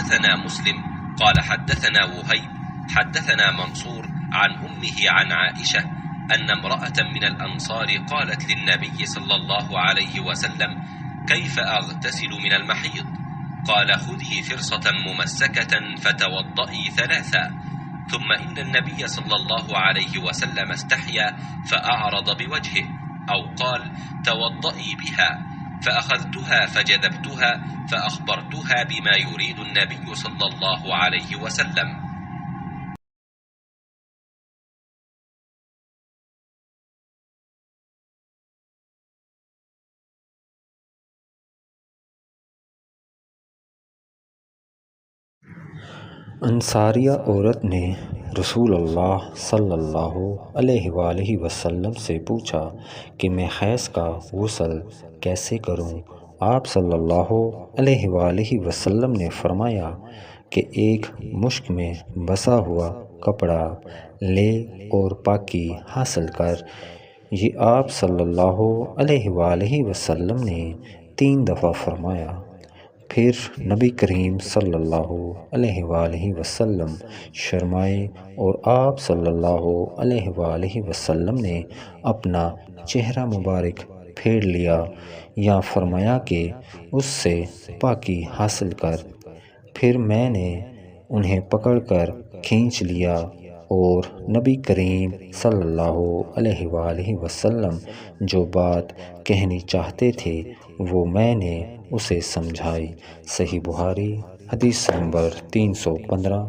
حدثنا مسلم قال حدثنا وهيب حدثنا منصور عن أمه عن عائشة أن امرأة من الأنصار قالت للنبي صلى الله عليه وسلم: كيف أغتسل من المحيض؟ قال: خذي فرصة ممسكة فتوضئي ثلاثا. ثم إن النبي صلى الله عليه وسلم استحيا فأعرض بوجهه، أو قال: توضئي بها. فأخذتها فجذبتها فأخبرتها بما يريد النبي صلى الله عليه وسلم. अंसारिया औरत ने रसूलुल्लाह सल्लल्लाहु अलैहि वसल्लम से पूछा कि मैं हैज़ का गुस्ल कैसे करूं। आप सल्लल्लाहु अलैहि वसल्लम ने फरमाया कि एक मुश्क में बसा हुआ कपड़ा ले और पाकी हासिल कर। ये आप सल्लल्लाहु अलैहि वसल्लम ने 3 दफ़ा फरमाया। फिर नबी करीम सल्लल्लाहु अलैहि वसल्लम शर्माए और आप सल्लल्लाहु अलैहि वसल्लम ने अपना चेहरा मुबारक फेर लिया या फरमाया कि उससे पाकी हासिल कर। फिर मैंने उन्हें पकड़कर खींच लिया और नबी करीम सल्लल्लाहु अलैहि वसल्लम जो बात कहनी चाहते थे वो मैंने उसे समझाई। सही बुखारी हदीस नंबर 315।